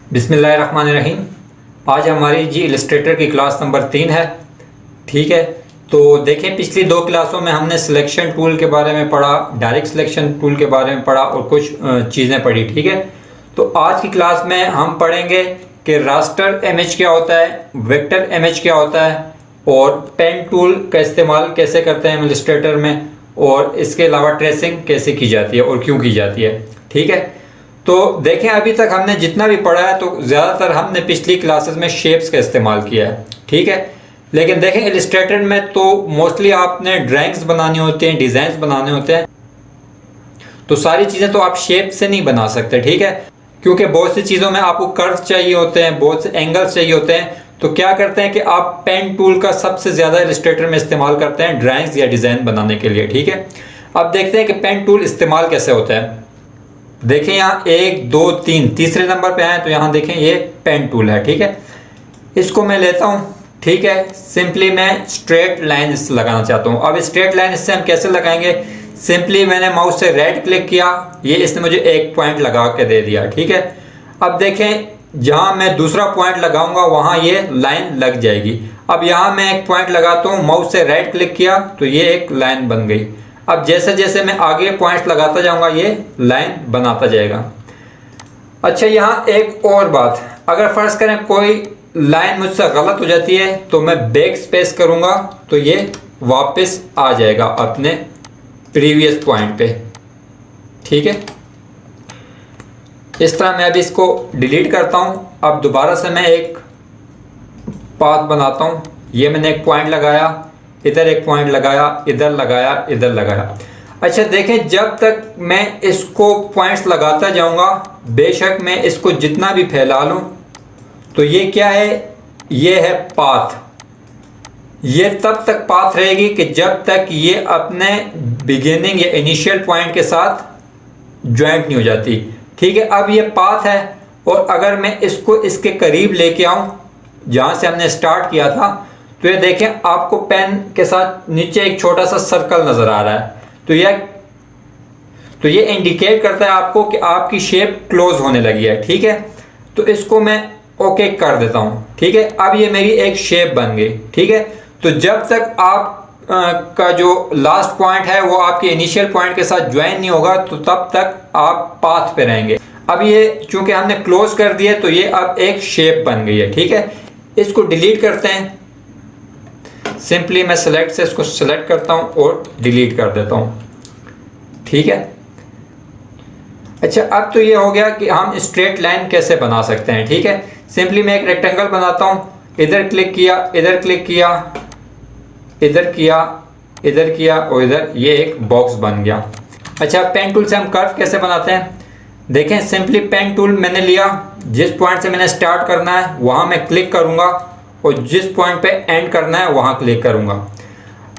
बिस्मिल्लाहिर्रहमानिर्रहीम। आज हमारी जी इलस्ट्रेटर की क्लास नंबर 3 है। ठीक है, तो देखें पिछली दो क्लासों में हमने सिलेक्शन टूल के बारे में पढ़ा, डायरेक्ट सिलेक्शन टूल के बारे में पढ़ा और कुछ चीज़ें पढ़ी। ठीक है, तो आज की क्लास में हम पढ़ेंगे कि रास्टर इमेज क्या होता है, वेक्टर इमेज क्या होता है और पेन टूल का इस्तेमाल कैसे करते हैं इलस्ट्रेटर में, और इसके अलावा ट्रेसिंग कैसे की जाती है और क्यों की जाती है। ठीक है, तो देखें अभी तक हमने जितना भी पढ़ा है तो ज़्यादातर हमने पिछली क्लासेस में शेप्स का इस्तेमाल किया है। ठीक है, लेकिन देखें इलस्ट्रेटर में तो मोस्टली आपने ड्राइंग्स बनानी होती हैं, डिज़ाइंस बनाने होते हैं, तो सारी चीज़ें तो आप शेप से नहीं बना सकते। ठीक है, क्योंकि बहुत सी चीज़ों में आपको कर्व चाहिए होते हैं, बहुत से एंगल्स चाहिए होते हैं। तो क्या करते हैं कि आप पेन टूल का सबसे ज़्यादा इलस्ट्रेटर में इस्तेमाल करते हैं ड्राइंग्स या डिज़ाइन बनाने के लिए। ठीक है, अब देखते हैं कि पेन टूल इस्तेमाल कैसे होता है। देखें यहाँ 1 2 3 तीसरे नंबर पे आए तो यहाँ देखें ये पेन टूल है। ठीक है, इसको मैं लेता हूँ। ठीक है, सिंपली मैं स्ट्रेट लाइन लगाना चाहता हूँ। अब स्ट्रेट लाइन इससे हम कैसे लगाएंगे, सिंपली मैंने माउस से राइट क्लिक किया, ये इसने मुझे एक पॉइंट लगा के दे दिया। ठीक है, अब देखें जहाँ मैं दूसरा पॉइंट लगाऊंगा वहाँ ये लाइन लग जाएगी। अब यहाँ मैं एक पॉइंट लगाता हूँ, माउस से राइट क्लिक किया तो ये एक लाइन बन गई। अब जैसे जैसे मैं आगे पॉइंट्स लगाता जाऊंगा ये लाइन बनाता जाएगा। अच्छा, यहाँ एक और बात, अगर फर्ज करें कोई लाइन मुझसे गलत हो जाती है तो मैं बैक स्पेस करूंगा तो ये वापस आ जाएगा अपने प्रीवियस पॉइंट पे। ठीक है, इस तरह मैं अभी इसको डिलीट करता हूं। अब दोबारा से मैं एक पाथ बनाता हूं। ये मैंने एक पॉइंट लगाया, इधर एक पॉइंट लगाया, इधर लगाया, इधर लगाया। अच्छा देखें, जब तक मैं इसको पॉइंट्स लगाता जाऊंगा, बेशक मैं इसको जितना भी फैला लूं, तो ये क्या है, ये है पाथ। ये तब तक पाथ रहेगी कि जब तक ये अपने बिगिनिंग या इनिशियल पॉइंट के साथ ज्वाइंट नहीं हो जाती। ठीक है, अब ये पाथ है और अगर मैं इसको इसके करीब लेके आऊं जहां से हमने स्टार्ट किया था, तो ये देखें आपको पेन के साथ नीचे एक छोटा सा सर्कल नजर आ रहा है। तो ये इंडिकेट करता है आपको कि आपकी शेप क्लोज होने लगी है। ठीक है, तो इसको मैं ओके कर देता हूं। ठीक है, अब ये मेरी एक शेप बन गई। ठीक है, तो जब तक आप का जो लास्ट पॉइंट है वो आपके इनिशियल पॉइंट के साथ ज्वाइन नहीं होगा तो तब तक आप पाथ पे रहेंगे। अब ये चूंकि हमने क्लोज कर दिया तो ये अब एक शेप बन गई है। ठीक है, इसको डिलीट करते हैं। सिंपली मैं सेलेक्ट से इसको सेलेक्ट करता हूं और डिलीट कर देता हूं। ठीक है, अच्छा अब तो ये हो गया कि हम स्ट्रेट लाइन कैसे बना सकते हैं। ठीक है, सिंपली मैं एक रेक्टेंगल बनाता हूं, इधर क्लिक किया, इधर क्लिक किया, इधर किया, इधर किया और इधर ये एक बॉक्स बन गया। अच्छा, पेन टूल से हम कर्व कैसे बनाते हैं, देखें सिंपली पेन टूल मैंने लिया, जिस पॉइंट से मैंने स्टार्ट करना है वहां मैं क्लिक करूंगा और जिस पॉइंट पे एंड करना है वहां क्लिक करूंगा।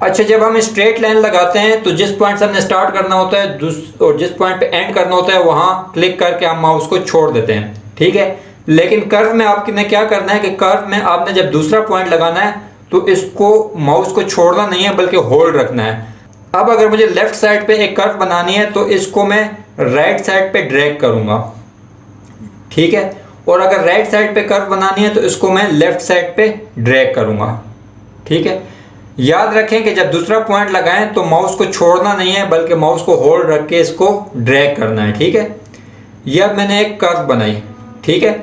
अच्छा, जब हम स्ट्रेट लाइन लगाते हैं तो जिस पॉइंट से हमने स्टार्ट करना होता है और जिस पॉइंट पे एंड करना होता है वहां क्लिक करके हम माउस को छोड़ देते हैं। ठीक है, लेकिन कर्व में आपने क्या करना है कि कर्व में आपने जब दूसरा पॉइंट लगाना है तो इसको माउस को छोड़ना नहीं है बल्कि होल्ड रखना है। अब अगर मुझे लेफ्ट साइड पे एक कर्व बनानी है तो इसको मैं राइट साइड पे ड्रैग करूंगा। ठीक है, और अगर राइट साइड पे कर्व बनानी है तो इसको मैं लेफ्ट साइड पे ड्रैग करूंगा। ठीक है, याद रखें कि जब दूसरा पॉइंट लगाएं तो माउस को छोड़ना नहीं है बल्कि माउस को होल्ड रख के इसको ड्रैग करना है। ठीक है, यह अब मैंने एक कर्व बनाई। ठीक है,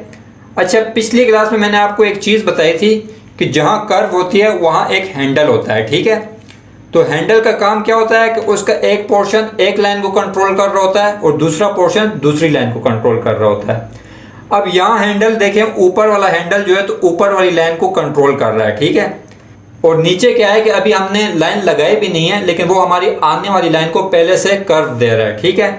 अच्छा पिछली क्लास में मैंने आपको एक चीज़ बताई थी कि जहां कर्व होती है वहां एक हैंडल होता है। ठीक है, तो हैंडल का काम क्या होता है कि उसका एक पोर्शन एक लाइन को कंट्रोल कर रहा होता है और दूसरा पोर्शन दूसरी लाइन को कंट्रोल कर रहा होता है। अब यहाँ हैंडल देखें, ऊपर वाला हैंडल जो है तो ऊपर वाली लाइन को कंट्रोल कर रहा है। ठीक है, और नीचे क्या है कि अभी हमने लाइन लगाई भी नहीं है लेकिन वो हमारी आने वाली लाइन को पहले से कर्व दे रहा है। ठीक है,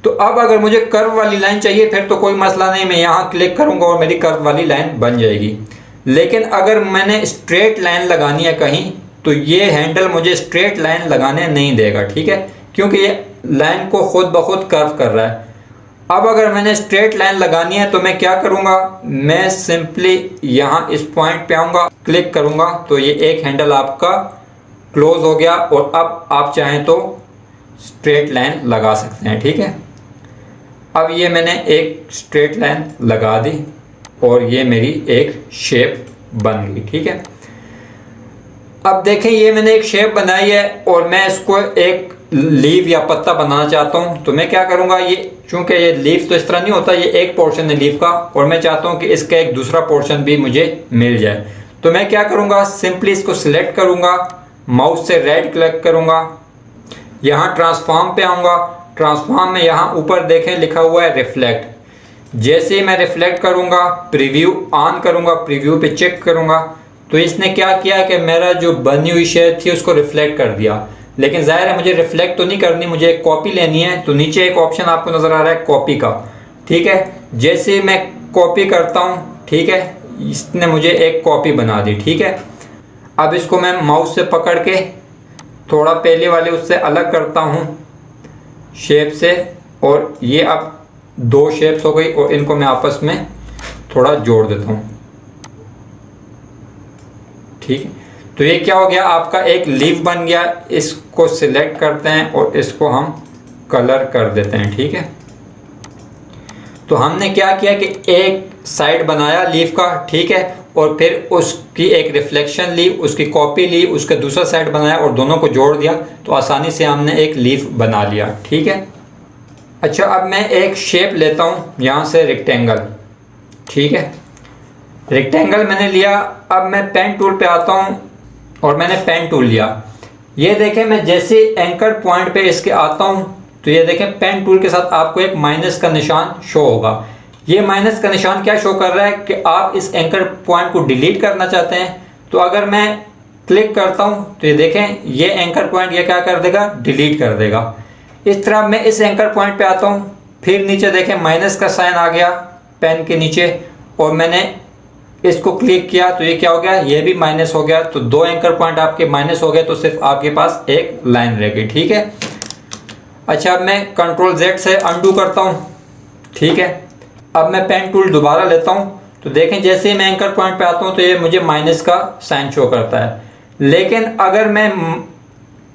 तो अब अगर मुझे कर्व वाली लाइन चाहिए फिर तो कोई मसला नहीं, मैं यहाँ क्लिक करूंगा और मेरी कर्व वाली लाइन बन जाएगी। लेकिन अगर मैंने स्ट्रेट लाइन लगानी है कहीं तो ये हैंडल मुझे स्ट्रेट लाइन लगाने नहीं देगा। ठीक है, क्योंकि ये लाइन को खुद ब खुद कर्व कर रहा है। अब अगर मैंने स्ट्रेट लाइन लगानी है तो मैं क्या करूंगा, मैं सिंपली यहाँ इस पॉइंट पे आऊंगा, क्लिक करूंगा तो ये एक हैंडल आपका क्लोज हो गया और अब आप चाहें तो स्ट्रेट लाइन लगा सकते हैं। ठीक है, अब ये मैंने एक स्ट्रेट लाइन लगा दी। और ये मेरी एक शेप बन गई। ठीक है, अब देखें ये मैंने एक शेप बनाई है और मैं इसको एक लीफ या पत्ता बनाना चाहता हूँ। तो मैं क्या करूँगा, ये चूँकि ये लीफ तो इस तरह नहीं होता, ये एक पोर्शन है लीफ का और मैं चाहता हूँ कि इसका एक दूसरा पोर्शन भी मुझे मिल जाए। तो मैं क्या करूँगा, सिंपली इसको सिलेक्ट करूँगा, माउस से राइट क्लिक करूँगा, यहाँ ट्रांसफॉर्म पे आऊँगा। ट्रांसफॉर्म में यहाँ ऊपर देखें लिखा हुआ है रिफ्लेक्ट। जैसे ही मैं रिफ्लेक्ट करूँगा, प्रीव्यू ऑन करूँगा, प्रीव्यू पे चेक करूँगा, तो इसने क्या किया कि मेरा जो बनी हुई शेप थी उसको रिफ्लेक्ट कर दिया। लेकिन जाहिर है मुझे रिफ्लेक्ट तो नहीं करनी, मुझे एक कॉपी लेनी है। तो नीचे एक ऑप्शन आपको नज़र आ रहा है कॉपी का। ठीक है, जैसे मैं कॉपी करता हूँ, ठीक है, इसने मुझे एक कॉपी बना दी। ठीक है, अब इसको मैं माउस से पकड़ के थोड़ा पहले वाले उससे अलग करता हूँ शेप से, और ये अब दो शेप्स हो गई और इनको मैं आपस में थोड़ा जोड़ देता हूँ। ठीक है, तो ये क्या हो गया, आपका एक लीफ बन गया। इसको सिलेक्ट करते हैं और इसको हम कलर कर देते हैं। ठीक है, तो हमने क्या किया कि एक साइड बनाया लीफ का, ठीक है, और फिर उसकी एक रिफ्लेक्शन ली, उसकी कॉपी ली, उसका दूसरा साइड बनाया और दोनों को जोड़ दिया। तो आसानी से हमने एक लीफ बना लिया। ठीक है, अच्छा अब मैं एक शेप लेता हूँ यहाँ से रेक्टेंगल। ठीक है, रेक्टेंगल मैंने लिया। अब मैं पेन टूल पे आता हूँ और मैंने पेन टूल लिया। ये देखें मैं जैसे एंकर पॉइंट पे इसके आता हूँ तो ये देखें पेन टूल के साथ आपको एक माइनस का निशान शो होगा। ये माइनस का निशान क्या शो कर रहा है कि आप इस एंकर पॉइंट को डिलीट करना चाहते हैं। तो अगर मैं क्लिक करता हूँ तो ये देखें ये एंकर पॉइंट ये क्या कर देगा, डिलीट कर देगा। इस तरह मैं इस एंकर पॉइंट पे आता हूँ, फिर नीचे देखें माइनस का साइन आ गया पेन के नीचे और मैंने इसको क्लिक किया तो ये क्या हो गया, ये भी माइनस हो गया। तो दो एंकर पॉइंट आपके माइनस हो गए, तो सिर्फ आपके पास एक लाइन रह गई। ठीक है, अच्छा अब मैं कंट्रोल Z से अंडू करता हूँ। ठीक है, अब मैं पेन टूल दोबारा लेता हूँ तो देखें जैसे ही मैं एंकर पॉइंट पे आता हूँ तो ये मुझे माइनस का साइन शो करता है। लेकिन अगर मैं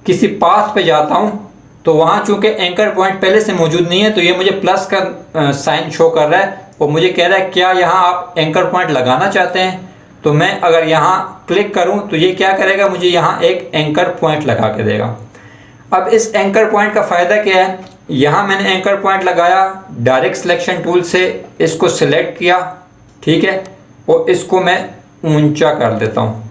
किसी पाथ पे जाता हूँ तो वहाँ चूंकि एंकर पॉइंट पहले से मौजूद नहीं है तो ये मुझे प्लस का साइन शो कर रहा है और मुझे कह रहा है क्या यहाँ आप एंकर पॉइंट लगाना चाहते हैं। तो मैं अगर यहाँ क्लिक करूँ तो ये क्या करेगा, मुझे यहाँ एक एंकर पॉइंट लगा के देगा। अब इस एंकर पॉइंट का फ़ायदा क्या है, यहाँ मैंने एंकर पॉइंट लगाया, डायरेक्ट सिलेक्शन टूल से इसको सिलेक्ट किया। ठीक है, और इसको मैं ऊंचा कर देता हूँ।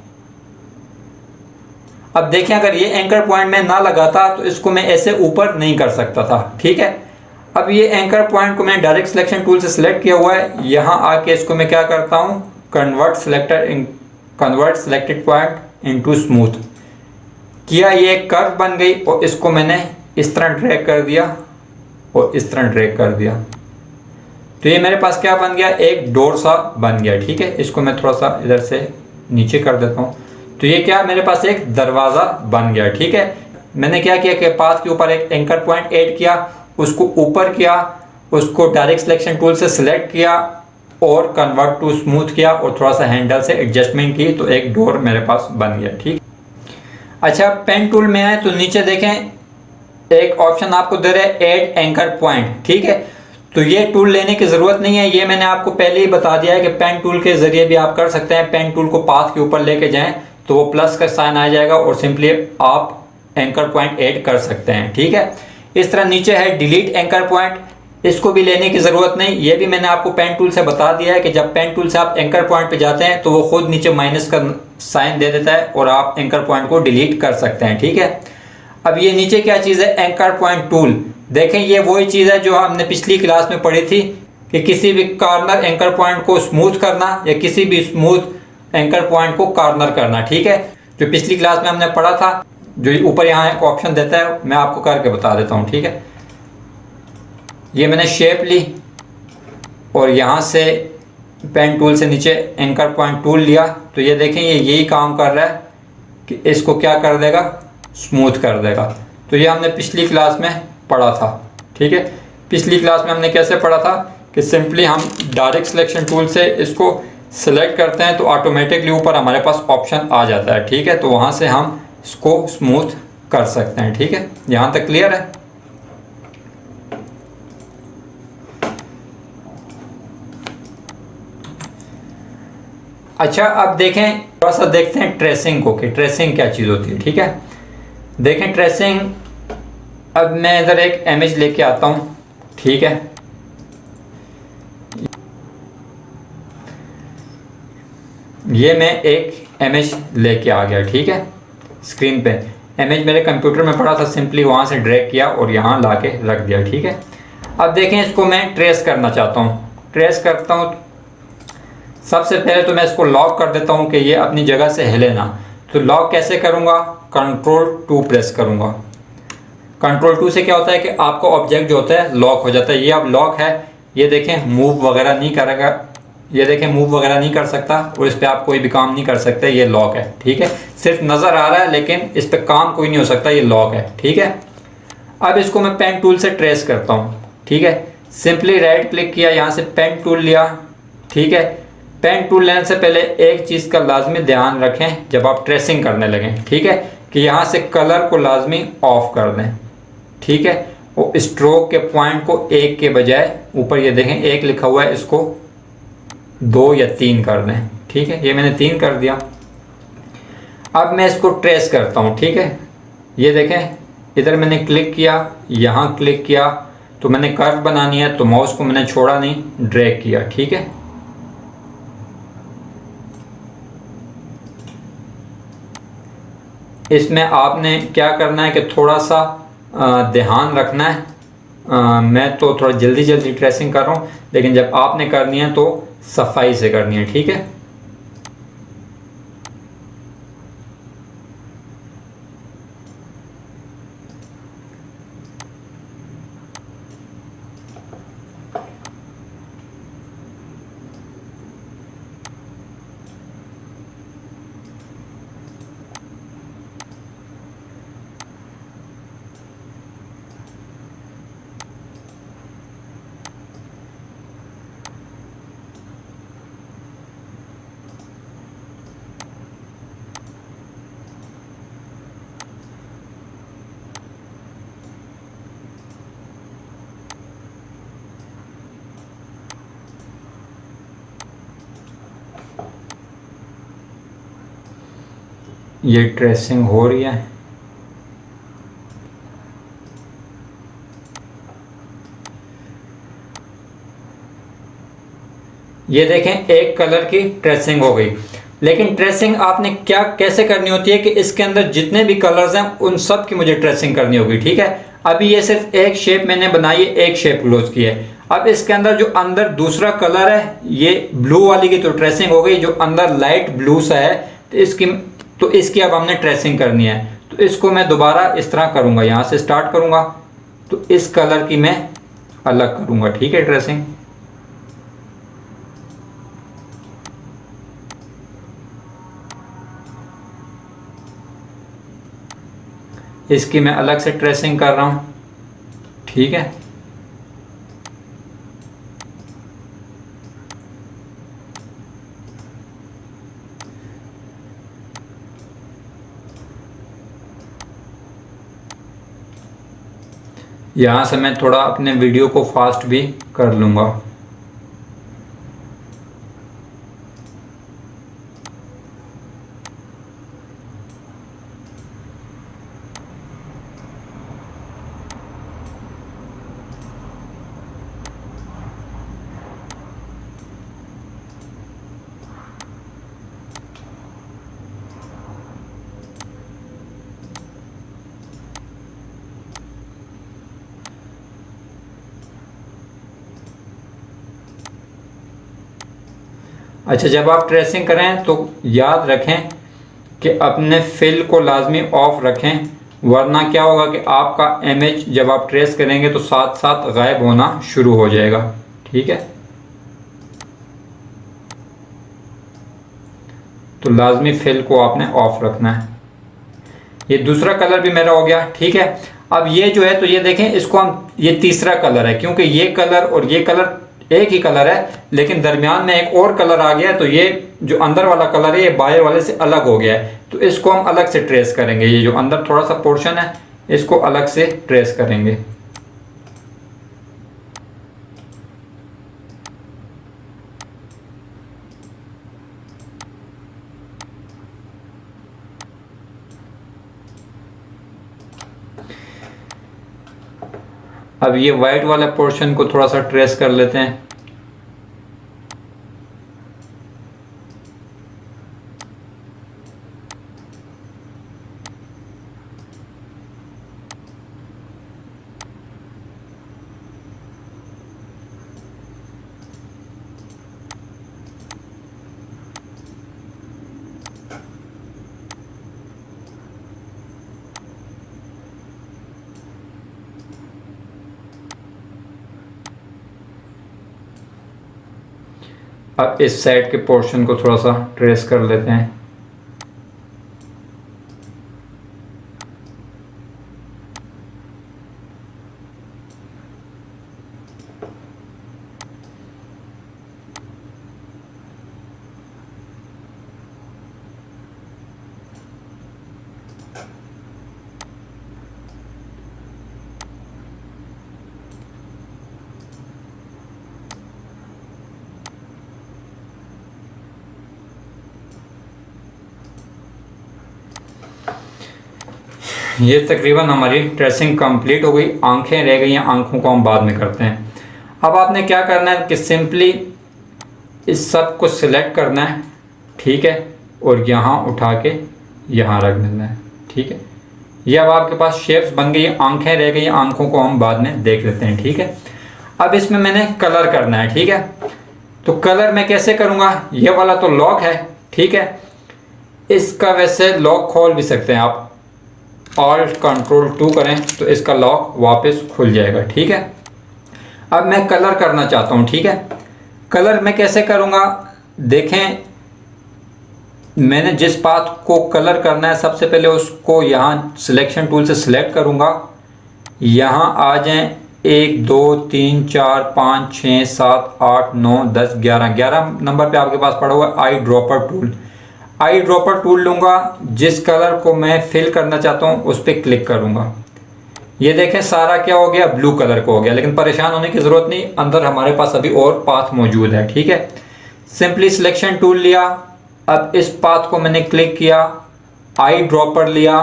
अब देखें अगर ये एंकर पॉइंट मैं ना लगाता तो इसको मैं ऐसे ऊपर नहीं कर सकता था। ठीक है, अब ये एंकर पॉइंट को मैंने डायरेक्ट सिलेक्शन टूल से सिलेक्ट किया हुआ है। यहाँ आके इसको मैं क्या करता हूँ, convert selected point into smooth किया, ये एक कर्व बन गई और इसको मैंने इस तरह ड्रैग कर दिया और इस तरह ड्रैग कर दिया। तो ये मेरे पास क्या बन गया, एक डोर सा बन गया। ठीक है, इसको मैं थोड़ा सा इधर से नीचे कर देता हूँ तो ये क्या मेरे पास एक दरवाज़ा बन गया। ठीक है, मैंने क्या किया कि पाथ के ऊपर एक एंकर पॉइंट ऐड किया, उसको ऊपर किया, उसको डायरेक्ट सिलेक्शन टूल से सिलेक्ट किया और कन्वर्ट टू स्मूथ किया और थोड़ा सा हैंडल से एडजस्टमेंट की तो एक डोर मेरे पास बन गया। ठीक, अच्छा पेन टूल में आए तो नीचे देखें एक ऑप्शन आपको दे रहा है ऐड एंकर पॉइंट। ठीक है, तो ये टूल लेने की ज़रूरत नहीं है, ये मैंने आपको पहले ही बता दिया है कि पेन टूल के ज़रिए भी आप कर सकते हैं। पेन टूल को पाथ के ऊपर लेके जाएं तो वो प्लस का साइन आ जाएगा और सिंपली आप एंकर पॉइंट ऐड कर सकते हैं। ठीक है, इस तरह नीचे है डिलीट एंकर पॉइंट, इसको भी लेने की ज़रूरत नहीं, ये भी मैंने आपको पेन टूल से बता दिया है कि जब पेन टूल से आप एंकर पॉइंट पे जाते हैं तो वो खुद नीचे माइनस का साइन दे देता है और आप एंकर पॉइंट को डिलीट कर सकते हैं। ठीक है, अब ये नीचे क्या चीज़ है, एंकर पॉइंट टूल। देखें ये वही चीज़ है जो हमने पिछली क्लास में पढ़ी थी कि किसी भी कॉर्नर एंकर पॉइंट को स्मूथ करना या किसी भी स्मूथ एंकर पॉइंट को कॉर्नर करना। ठीक है, जो पिछली क्लास में हमने पढ़ा था, जो ऊपर यहाँ एक ऑप्शन देता है मैं आपको करके बता देता हूँ। ठीक है, ये मैंने शेप ली और यहाँ से पेन टूल से नीचे एंकर पॉइंट टूल लिया तो ये देखें ये यही काम कर रहा है कि इसको क्या कर देगा, स्मूथ कर देगा। तो ये हमने पिछली क्लास में पढ़ा था। ठीक है, पिछली क्लास में हमने कैसे पढ़ा था कि सिंपली हम डायरेक्ट सिलेक्शन टूल से इसको सिलेक्ट करते हैं तो ऑटोमेटिकली ऊपर हमारे पास ऑप्शन आ जाता है। ठीक है, तो वहाँ से हम इसको स्मूथ कर सकते हैं। ठीक है, यहाँ तक क्लियर है। अच्छा अब देखें, थोड़ा सा देखते हैं ट्रेसिंग को कि ट्रेसिंग क्या चीज़ होती है। ठीक है, देखें ट्रेसिंग, अब मैं इधर एक इमेज लेके आता हूँ। ठीक है, ये मैं एक इमेज लेके आ गया। ठीक है, स्क्रीन पे इमेज मेरे कंप्यूटर में पड़ा था, सिंपली वहाँ से ड्रैग किया और यहाँ ला के रख दिया। ठीक है, अब देखें इसको मैं ट्रेस करना चाहता हूँ। ट्रेस करता हूँ, सबसे पहले तो मैं इसको लॉक कर देता हूँ कि ये अपनी जगह से हिले ना। तो लॉक कैसे करूँगा, Ctrl+2 प्रेस करूँगा। Ctrl+2 से क्या होता है कि आपका ऑब्जेक्ट जो होता है लॉक हो जाता है। ये अब लॉक है, ये देखें मूव वगैरह नहीं करेगा, ये देखें मूव वगैरह नहीं कर सकता और इस पर आप कोई भी काम नहीं कर सकते, ये लॉक है। ठीक है, सिर्फ नज़र आ रहा है लेकिन इस पर काम कोई नहीं हो सकता, ये लॉक है। ठीक है, अब इसको मैं पेन टूल से ट्रेस करता हूँ। ठीक है, सिंपली राइट क्लिक किया, यहाँ से पेन टूल लिया। ठीक है, पेन टूल लेने से पहले एक चीज़ का लाजमी ध्यान रखें जब आप ट्रेसिंग करने लगें। ठीक है, कि यहाँ से कलर को लाजमी ऑफ कर दें। ठीक है, और स्ट्रोक के पॉइंट को 1 के बजाय, ऊपर ये देखें 1 लिखा हुआ है, इसको 2 या 3 कर दें। ठीक है, ये मैंने 3 कर दिया। अब मैं इसको ट्रेस करता हूँ। ठीक है, ये देखें इधर मैंने क्लिक किया, यहाँ क्लिक किया, तो मैंने कर्व बनानी है तो माउस को मैंने छोड़ा नहीं, ड्रैग किया। ठीक है, इसमें आपने क्या करना है कि थोड़ा सा ध्यान रखना है। मैं तो थोड़ा जल्दी जल्दी ट्रेसिंग कर रहा हूँ, लेकिन जब आपने करनी है तो सफाई से करनी है। ठीक है, ये ट्रेसिंग हो रही है। ये देखें एक कलर की ट्रेसिंग हो गई, लेकिन ट्रेसिंग आपने क्या कैसे करनी होती है कि इसके अंदर जितने भी कलर्स हैं उन सब की मुझे ट्रेसिंग करनी होगी। ठीक है, अभी ये सिर्फ एक शेप मैंने बनाई है, एक शेप क्लोज की है। अब इसके अंदर जो अंदर दूसरा कलर है, ये ब्लू वाली की तो ट्रेसिंग हो गई, जो अंदर लाइट ब्लू सा है तो इसकी अब हमने ट्रेसिंग करनी है। तो इसको मैं दोबारा इस तरह करूँगा, यहाँ से स्टार्ट करूँगा, तो इस कलर की मैं अलग करूँगा। ठीक है, ट्रेसिंग इसकी मैं अलग से ट्रेसिंग कर रहा हूँ। ठीक है, यहाँ से मैं थोड़ा अपने वीडियो को फास्ट भी कर लूँगा। अच्छा, जब आप ट्रेसिंग करें तो याद रखें कि अपने फिल को लाजमी ऑफ रखें, वरना क्या होगा कि आपका इमेज जब आप ट्रेस करेंगे तो साथ साथ गायब होना शुरू हो जाएगा। ठीक है, तो लाजमी फिल को आपने ऑफ रखना है। ये दूसरा कलर भी मेरा हो गया। ठीक है, अब ये जो है तो ये देखें, इसको हम, ये तीसरा कलर है, क्योंकि ये कलर और ये कलर एक ही कलर है, लेकिन दरमियान में एक और कलर आ गया है, तो ये जो अंदर वाला कलर है ये बाहर वाले से अलग हो गया है। तो इसको हम अलग से ट्रेस करेंगे, ये जो अंदर थोड़ा सा पोर्शन है इसको अलग से ट्रेस करेंगे। अब ये वाइट वाला पोर्शन को थोड़ा सा ट्रेस कर लेते हैं। अब इस साइड के पोर्शन को थोड़ा सा ट्रेस कर लेते हैं। ये तकरीबन हमारी ट्रेसिंग कंप्लीट हो गई। आंखें रह गई हैं, आंखों को हम बाद में करते हैं। अब आपने क्या करना है कि सिंपली इस सब को सिलेक्ट करना है, ठीक है, और यहाँ उठा के यहाँ रख देना है, ठीक है। ये अब आपके पास शेप्स बन गई, आंखें रह गई, आंखों को हम बाद में देख लेते हैं, ठीक है। अब इसमें मैंने कलर करना है, ठीक है। तो कलर मैं कैसे करूँगा, ये वाला तो लॉक है, ठीक है। इसका वैसे लॉक खोल भी सकते हैं आप, Alt Ctrl 2 करें तो इसका लॉक वापस खुल जाएगा, ठीक है। अब मैं कलर करना चाहता हूँ, ठीक है। कलर मैं कैसे करूँगा, देखें, मैंने जिस पाथ को कलर करना है सबसे पहले उसको यहाँ सिलेक्शन टूल से सिलेक्ट करूँगा। यहाँ आ जाएं 1 2 3 4 5 6 7 8 9 10 11 नंबर पे आपके पास पड़ा हुआ eye dropper tool. Eye dropper tool लूँगा, जिस कलर को मैं फिल करना चाहता हूँ उस पर क्लिक करूँगा। ये देखें सारा क्या हो गया, ब्लू कलर को हो गया। लेकिन परेशान होने की ज़रूरत नहीं, अंदर हमारे पास अभी और पाथ मौजूद है, ठीक है। सिंपली सिलेक्शन टूल लिया, अब इस पाथ को मैंने क्लिक किया, आई ड्रॉपर लिया,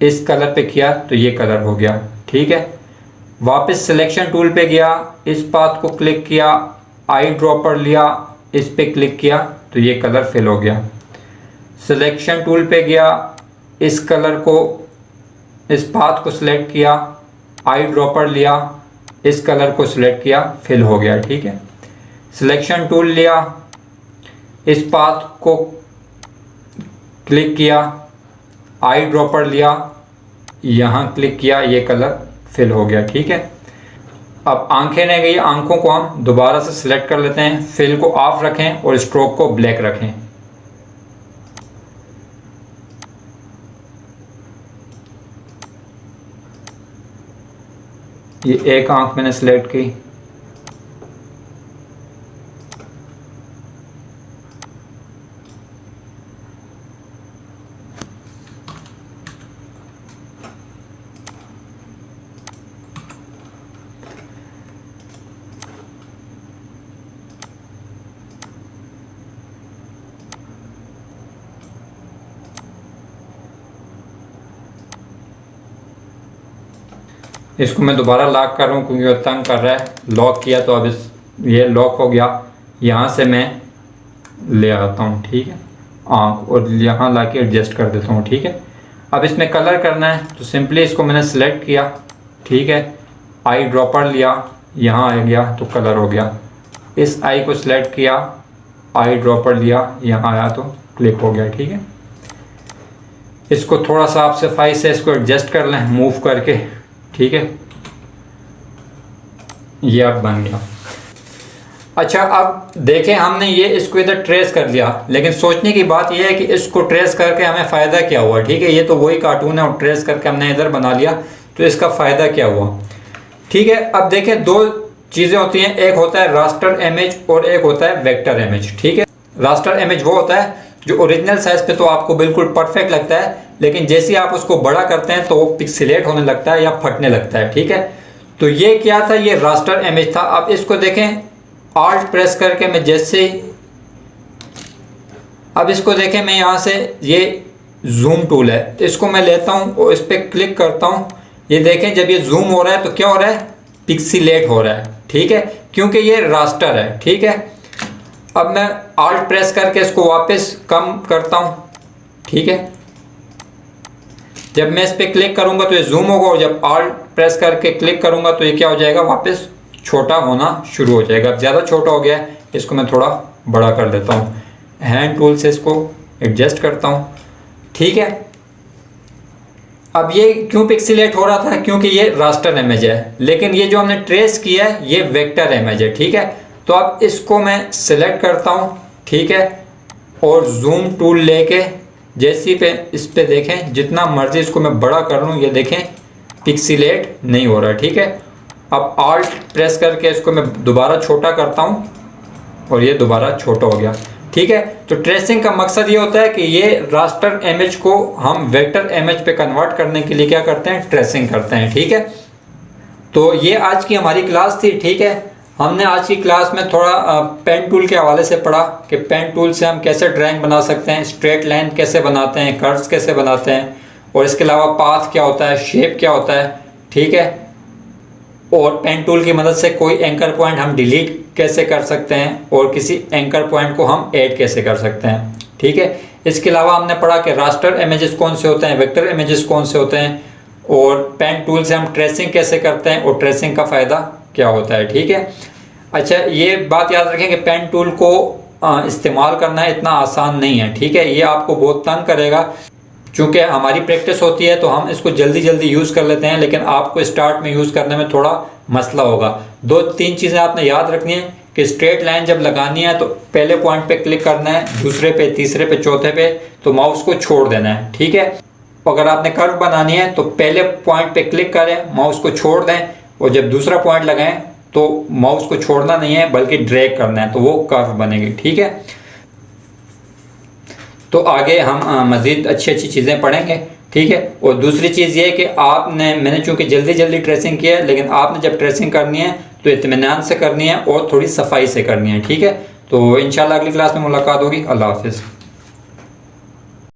इस कलर पे किया तो ये कलर हो गया, ठीक है। वापस सिलेक्शन टूल पे गया, इस पाथ को क्लिक किया, आई ड्रॉपर लिया, इस पे क्लिक किया तो ये कलर फिल हो गया। सिलेक्शन टूल पे गया, इस कलर को, इस पाथ को सिलेक्ट किया, आई ड्रॉपर लिया, इस कलर को सिलेक्ट किया, फिल हो गया, ठीक है। सिलेक्शन टूल लिया, इस पाथ को क्लिक किया, आई ड्रॉपर लिया, यहाँ क्लिक किया, ये कलर फिल हो गया, ठीक है। अब आंखें रह गई, आंखों को हम दोबारा से सिलेक्ट कर लेते हैं। फिल को ऑफ रखें और स्ट्रोक को ब्लैक रखें। ये एक आंख मैंने सिलेक्ट की, इसको मैं दोबारा लॉक कर रहा हूँ क्योंकि वो तंग कर रहा है। लॉक किया तो अब ये लॉक हो गया। यहाँ से मैं ले आता हूँ, ठीक है, आँख, और यहाँ ला के एडजस्ट कर देता हूँ, ठीक है। अब इसमें कलर करना है तो सिंपली इसको मैंने सेलेक्ट किया, ठीक है, आई ड्रॉपर लिया, यहाँ आ गया तो कलर हो गया। इस आई को सिलेक्ट किया, आई ड्रॉपर लिया, यहाँ आया तो क्लिक हो गया, ठीक है। इसको थोड़ा सा आप सफाई से इसको एडजस्ट कर लें मूव करके, ठीक है। ये अब बन गया। अच्छा, अब देखें हमने ये इसको इधर ट्रेस कर लिया, लेकिन सोचने की बात यह है कि इसको ट्रेस करके हमें फ़ायदा क्या हुआ, ठीक है। ये तो वही कार्टून है और ट्रेस करके हमने इधर बना लिया, तो इसका फ़ायदा क्या हुआ, ठीक है। अब देखें दो चीज़ें होती हैं, एक होता है रास्टर इमेज और एक होता है वेक्टर इमेज, ठीक है। रास्टर इमेज वो होता है जो ओरिजिनल साइज पे तो आपको बिल्कुल परफेक्ट लगता है, लेकिन जैसे आप उसको बड़ा करते हैं तो वो पिक्सेलेट होने लगता है या फटने लगता है, ठीक है। तो ये क्या था, ये रास्टर इमेज था। अब इसको देखें, आल्ट प्रेस करके मैं जैसे, अब इसको देखें, मैं यहाँ से, ये जूम टूल है, तो इसको मैं लेता हूँ और इस पर क्लिक करता हूँ ये देखें जब ये जूम हो रहा है तो क्या हो रहा है, पिक्सीलेट हो रहा है, ठीक है, क्योंकि ये रास्टर है, ठीक है। अब मैं आल्ट प्रेस करके इसको वापस कम करता हूँ, ठीक है। जब मैं इस पर क्लिक करूँगा तो ये जूम होगा, और जब आल्ट प्रेस करके क्लिक करूँगा तो ये क्या हो जाएगा, वापस छोटा होना शुरू हो जाएगा। अब ज़्यादा छोटा हो गया है, इसको मैं थोड़ा बड़ा कर देता हूँ, हैंड टूल से इसको एडजस्ट करता हूँ, ठीक है। अब ये क्यों पिक्सीलेट हो रहा था, क्योंकि ये रास्टर इमेज है, लेकिन ये जो हमने ट्रेस किया है ये वेक्टर इमेज है, ठीक है। तो अब इसको मैं सिलेक्ट करता हूँ, ठीक है, और जूम टूल लेके जैसी पे इस पे देखें, जितना मर्जी इसको मैं बड़ा कर लूँ, ये देखें पिक्सीलेट नहीं हो रहा, ठीक है। अब आल्ट प्रेस करके इसको मैं दोबारा छोटा करता हूँ और ये दोबारा छोटा हो गया, ठीक है। तो ट्रेसिंग का मकसद ये होता है कि ये रास्टर इमेज को हम वेक्टर इमेज पे कन्वर्ट करने के लिए क्या करते हैं, ट्रेसिंग करते हैं, ठीक है। तो ये आज की हमारी क्लास थी, ठीक है। हमने आज की क्लास में थोड़ा पेन टूल के हवाले से पढ़ा कि पेन टूल से हम कैसे ड्राइंग बना सकते हैं, स्ट्रेट लाइन कैसे बनाते हैं, कर्व्स कैसे बनाते हैं, और इसके अलावा पाथ क्या होता है, शेप क्या होता है, ठीक है। और पेन टूल की मदद से कोई एंकर पॉइंट हम डिलीट कैसे कर सकते हैं, और किसी एंकर पॉइंट को हम ऐड कैसे कर सकते हैं, ठीक है। इसके अलावा हमने पढ़ा कि रास्टर इमेजेस कौन से होते हैं, वेक्टर इमेजेस कौन से होते हैं, और पेन टूल से हम ट्रेसिंग कैसे करते हैं, और ट्रेसिंग का फ़ायदा क्या होता है, ठीक है। अच्छा, ये बात याद रखें कि पेन टूल को इस्तेमाल करना इतना आसान नहीं है, ठीक है। ये आपको बहुत तंग करेगा, चूँकि हमारी प्रैक्टिस होती है तो हम इसको जल्दी जल्दी यूज़ कर लेते हैं, लेकिन आपको स्टार्ट में यूज़ करने में थोड़ा मसला होगा। 2-3 चीज़ें आपने याद रखनी है कि स्ट्रेट लाइन जब लगानी है तो पहले पॉइंट पे क्लिक करना है, दूसरे पे, तीसरे पे, चौथे पे, तो माउस को छोड़ देना है, ठीक है। अगर आपने कर्व बनानी है तो पहले पॉइंट पे क्लिक करें, माउस को छोड़ दें, और जब दूसरा पॉइंट लगाएं तो माउस को छोड़ना नहीं है बल्कि ड्रैग करना है, तो वो कर्व बनेगी, ठीक है। तो आगे हम मज़ीद अच्छी अच्छी चीज़ें पढ़ेंगे, ठीक है। और दूसरी चीज़ ये है कि मैंने चूँकि जल्दी जल्दी ट्रेसिंग किया है, लेकिन आपने जब ट्रेसिंग करनी है तो इत्मीनान से करनी है और थोड़ी सफाई से करनी है, ठीक है। तो इंशाल्लाह अगली क्लास में मुलाकात होगी। अल्लाह हाफिज़।